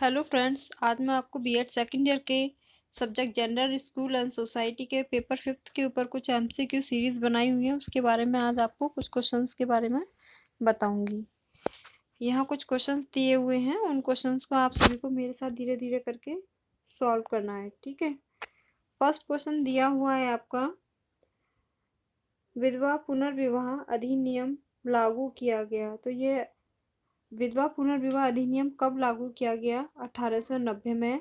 Hello friends, आज मैं आपको बीएड सेकंड ईयर के subject gender school and society के पेपर फिफ्थ के ऊपर कुछ एमसीक्यू सीरीज़ बनाई हुई है। उसके बारे में आज आपको कुछ क्वेश्चंस के बारे में बताऊंगी। यहाँ कुछ क्वेश्चंस दिए हुए हैं, उन क्वेश्चंस को आप सभी को मेरे साथ धीरे धीरे करके सॉल्व करना है, ठीक है। फर्स्ट क्वेश्चन दिया हुआ है आपका, विधवा पुनर्विवाह अधिनियम लागू किया गया। तो ये विधवा पुनर्विवाह अधिनियम कब लागू किया गया? 1890 में,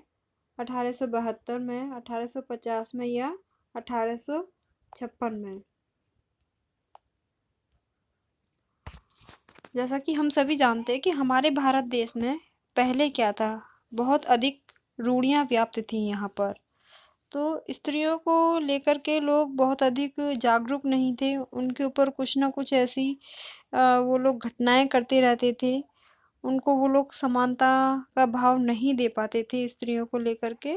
1872 में, 1850 में या 1856 में? जैसा कि हम सभी जानते हैं कि हमारे भारत देश में पहले क्या था, बहुत अधिक रूढ़ियां व्याप्त थीं यहाँ पर। तो स्त्रियों को लेकर के लोग बहुत अधिक जागरूक नहीं थे, उनके ऊपर कुछ ना कुछ ऐसी वो लोग घटनाएं करते रहते थे। उनको वो लोग समानता का भाव नहीं दे पाते थे स्त्रियों को लेकर के,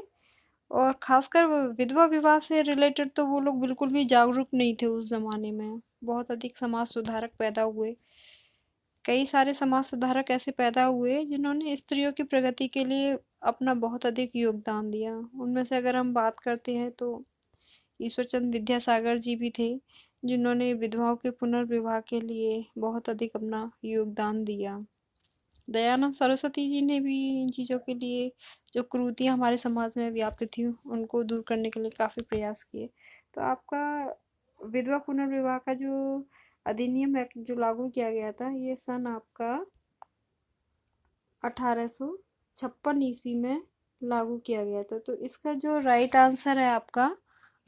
और खासकर विधवा विवाह से रिलेटेड तो वो लोग बिल्कुल भी जागरूक नहीं थे उस ज़माने में। बहुत अधिक समाज सुधारक पैदा हुए, कई सारे समाज सुधारक ऐसे पैदा हुए जिन्होंने स्त्रियों की प्रगति के लिए अपना बहुत अधिक योगदान दिया। उनमें से अगर हम बात करते हैं तो ईश्वरचंद विद्यासागर जी भी थे, जिन्होंने विधवाओं के पुनर्विवाह के लिए बहुत अधिक अपना योगदान दिया। दयानंद सरस्वती जी ने भी इन चीज़ों के लिए, जो कुरीतियाँ हमारे समाज में व्याप्त थी, उनको दूर करने के लिए काफ़ी प्रयास किए। तो आपका विधवा पुनर्विवाह का जो अधिनियम एक्ट जो लागू किया गया था, ये सन आपका 1856 ईस्वी में लागू किया गया था। तो इसका जो राइट आंसर है आपका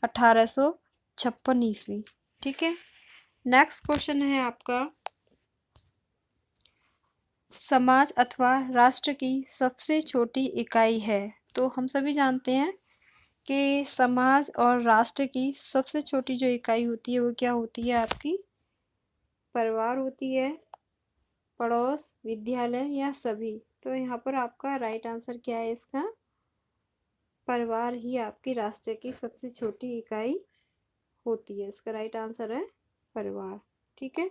1856 ईस्वी, ठीक है। नेक्स्ट क्वेश्चन है आपका, समाज अथवा राष्ट्र की सबसे छोटी इकाई है। तो हम सभी जानते हैं कि समाज और राष्ट्र की सबसे छोटी जो इकाई होती है वो क्या होती है आपकी? परिवार होती है, पड़ोस, विद्यालय या सभी? तो यहाँ पर आपका राइट आंसर क्या है इसका? परिवार ही आपकी राष्ट्र की सबसे छोटी इकाई होती है। इसका राइट आंसर है परिवार, ठीक है।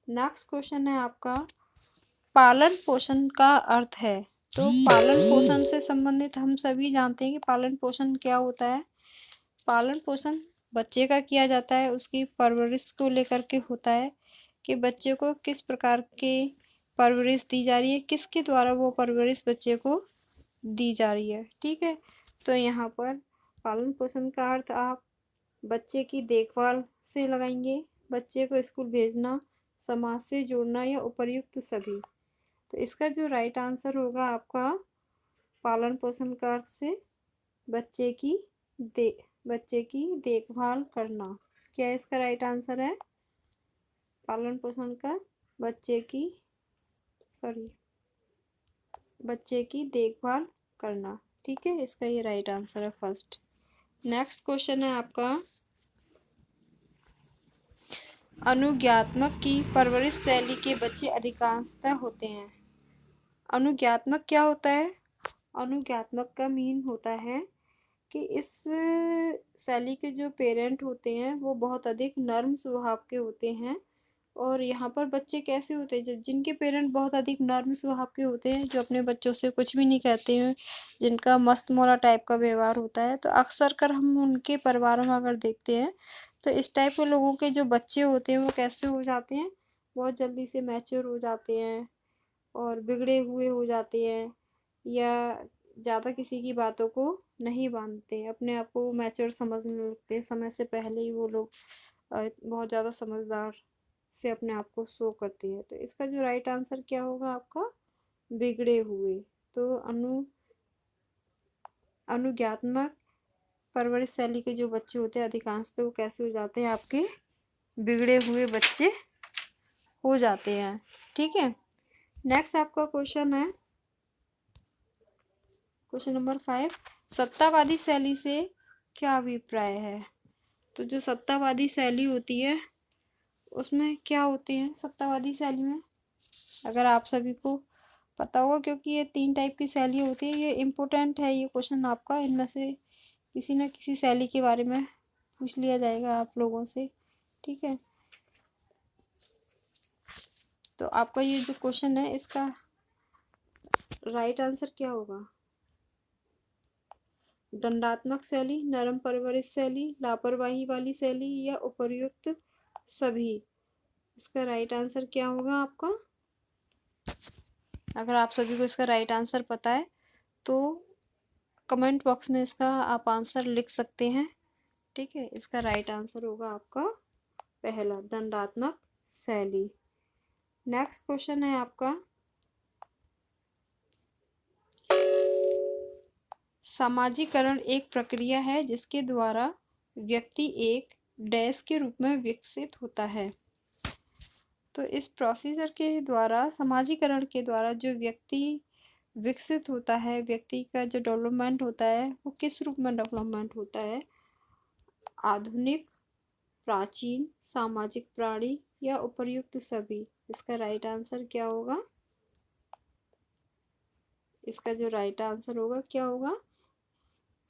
नेक्स्ट क्वेश्चन है आपका, पालन पोषण का अर्थ है। तो पालन पोषण से संबंधित हम सभी जानते हैं कि पालन पोषण क्या होता है। पालन पोषण बच्चे का किया जाता है, उसकी परवरिश को लेकर के होता है कि बच्चे को किस प्रकार के परवरिश दी जा रही है, किसके द्वारा वो परवरिश बच्चे को दी जा रही है, ठीक है। तो यहाँ पर पालन पोषण का अर्थ आप बच्चे की देखभाल से लगाएंगे, बच्चे को स्कूल भेजना, समाज से जोड़ना या उपर्युक्त सभी। तो इसका जो राइट आंसर होगा आपका, पालन पोषण का अर्थ से बच्चे की देखभाल करना। क्या इसका राइट आंसर है? पालन पोषण का बच्चे की देखभाल करना, ठीक है। इसका ये राइट आंसर है फर्स्ट। नेक्स्ट क्वेश्चन है आपका, अनुज्ञात्मक की परवरिश शैली के बच्चे अधिकांशतः होते हैं। अनुज्ञात्मक क्या होता है? अनुज्ञात्मक का मीन होता है कि इस शैली के जो पेरेंट होते हैं वो बहुत अधिक नर्म स्वभाव के होते हैं। और यहाँ पर बच्चे कैसे होते हैं? जब जिनके पेरेंट बहुत अधिक नर्म स्वभाव के होते हैं, जो अपने बच्चों से कुछ भी नहीं कहते हैं, जिनका मस्त मोरा टाइप का व्यवहार होता है, तो अक्सर कर हम उनके परिवारों में अगर देखते हैं तो इस टाइप के लोगों के जो बच्चे होते हैं वो कैसे हो जाते हैं? बहुत जल्दी से मैच्योर हो जाते हैं और बिगड़े हुए हो जाते हैं, या ज़्यादा किसी की बातों को नहीं मानते, अपने आप को मैच्योर समझने लगते हैं। समय से पहले ही वो लोग बहुत ज़्यादा समझदार से अपने आप को शो करते हैं। तो इसका जो राइट आंसर क्या होगा आपका? बिगड़े हुए। तो अनुज्ञात्मक परवरिश शैली के जो बच्चे होते हैं अधिकांशतः वो कैसे हो जाते हैं? आपके बिगड़े हुए बच्चे हो जाते हैं, ठीक है। नेक्स्ट आपका क्वेश्चन है, क्वेश्चन नंबर 5, सत्तावादी शैली से क्या अभिप्राय है? तो जो सत्तावादी शैली होती है उसमें क्या होते हैं? सत्तावादी शैली में अगर आप सभी को पता होगा, क्योंकि ये 3 टाइप की शैली होती है। ये इम्पोर्टेंट है ये क्वेश्चन आपका, इनमें से किसी न किसी शैली के बारे में पूछ लिया जाएगा आप लोगों से, ठीक है। तो आपका ये जो क्वेश्चन है इसका राइट आंसर क्या होगा? दंडात्मक शैली, नरम परवरिश शैली, लापरवाही वाली शैली या उपर्युक्त सभी। इसका राइट आंसर क्या होगा आपका? अगर आप सभी को इसका राइट आंसर पता है तो कमेंट बॉक्स में इसका आप आंसर लिख सकते हैं। ठीक है, इसका राइट आंसर होगा आपका पहला, दंडात्मक शैली। नेक्स्ट क्वेश्चन है आपका, सामाजिकरण एक प्रक्रिया है जिसके द्वारा व्यक्ति एक डैश के रूप में विकसित होता है। तो इस प्रोसीजर के द्वारा, समाजीकरण के द्वारा जो व्यक्ति विकसित होता है, व्यक्ति का जो डेवलपमेंट होता है वो किस रूप में डेवलपमेंट होता है? आधुनिक, प्राचीन, सामाजिक प्राणी या उपर्युक्त सभी। इसका राइट आंसर क्या होगा? इसका जो राइट आंसर होगा क्या होगा?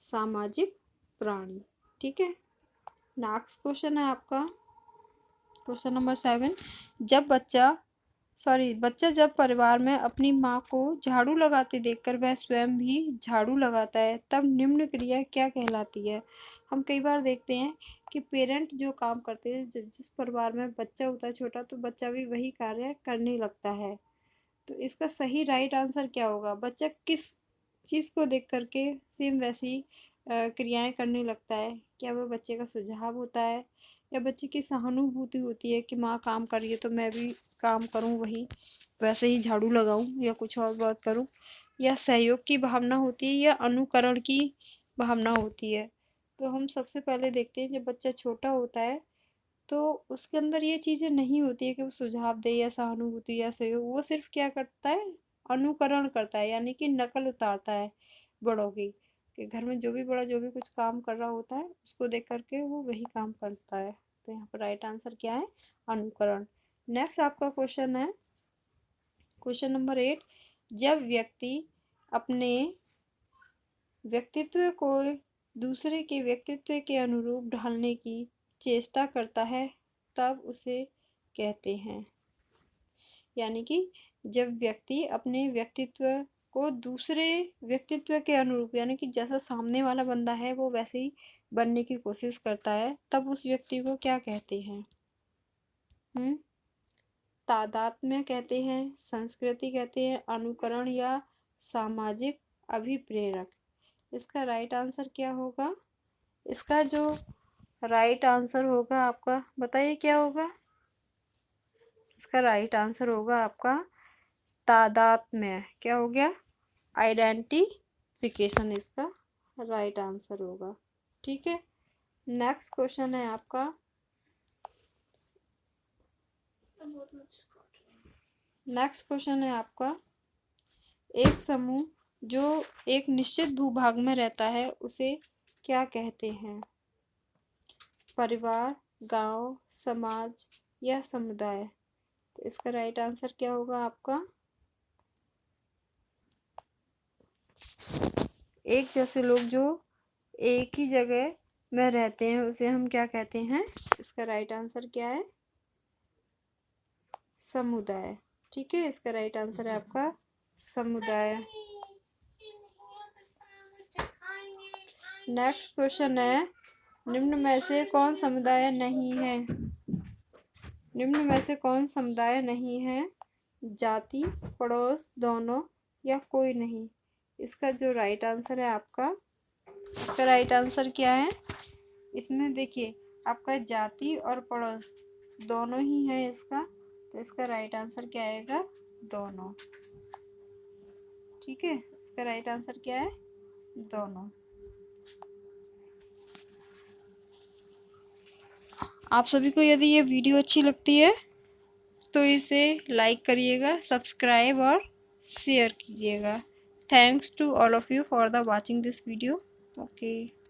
सामाजिक प्राणी। ठीक है, नेक्स्ट क्वेश्चन है आपका, क्वेश्चन नंबर 7। बच्चा जब परिवार में अपनी माँ को झाड़ू लगाते देखकर वह स्वयं भी झाड़ू लगाता है, तब निम्न क्रिया क्या कहलाती है? हम कई बार देखते हैं कि पेरेंट जो काम करते हैं, जिस परिवार में बच्चा होता है छोटा, तो बच्चा भी वही कार्य करने लगता है। तो इसका सही राइट आंसर क्या होगा? बच्चा किस चीज़ को देख करके सेम वैसी क्रियाएं करने लगता है? क्या वह बच्चे का सुझाव होता है, या बच्चे की सहानुभूति होती है कि माँ काम कर रही है तो मैं भी काम करूँ, वही वैसे ही झाड़ू लगाऊं या कुछ और बात करूं, या सहयोग की भावना होती है, या अनुकरण की भावना होती है? तो हम सबसे पहले देखते हैं, जब बच्चा छोटा होता है तो उसके अंदर ये चीज़ें नहीं होती है कि वो सुझाव दे या सहानुभूति या सहयोग। वो सिर्फ क्या करता है? अनुकरण करता है, यानी कि नकल उतारता है बड़ों की, कि घर में जो भी बड़ा जो भी कुछ काम कर रहा होता है उसको देख करके वो वही काम करता है। तो यहाँ पर राइट आंसर क्या है? अनुकरण। नेक्स्ट आपका क्वेश्चन है, क्वेश्चन नंबर 8। जब व्यक्ति अपने व्यक्तित्व को दूसरे के व्यक्तित्व के अनुरूप ढालने की चेष्टा करता है, तब उसे कहते हैं। यानी कि जब व्यक्ति अपने व्यक्तित्व को दूसरे व्यक्तित्व के अनुरूप, यानी कि जैसा सामने वाला बंदा है वो वैसे ही बनने की कोशिश करता है, तब उस व्यक्ति को क्या कहते हैं? तादात्म्य कहते हैं, संस्कृति कहते हैं, अनुकरण या सामाजिक अभिप्रेरक। इसका राइट आंसर क्या होगा? इसका जो राइट आंसर होगा आपका, बताइए क्या होगा? इसका राइट आंसर होगा आपका तादात्म्य। क्या हो गया? आइडेंटिफिकेशन इसका राइट आंसर होगा। ठीक है, नेक्स्ट क्वेश्चन है आपका, एक समूह जो एक निश्चित भूभाग में रहता है उसे क्या कहते हैं? परिवार, गांव, समाज या समुदाय। तो इसका राइट आंसर क्या होगा आपका? एक जैसे लोग जो एक ही जगह में रहते हैं उसे हम क्या कहते हैं? इसका राइट आंसर क्या है? समुदाय। ठीक है, इसका राइट आंसर है आपका समुदाय। नेक्स्ट क्वेश्चन है, निम्न में से कौन समुदाय नहीं है? निम्न में से कौन समुदाय नहीं है? जाति, पड़ोस, दोनों या कोई नहीं। इसका जो राइट आंसर है आपका, इसका राइट आंसर क्या है? इसमें देखिए आपका जाति और पड़ोस दोनों ही है इसका, तो इसका राइट आंसर क्या आएगा? दोनों। ठीक है, इसका राइट आंसर क्या है? दोनों। आप सभी को यदि ये वीडियो अच्छी लगती है तो इसे लाइक करिएगा, सब्सक्राइब और शेयर कीजिएगा। Thanks to all of you for the watching this video. Okay.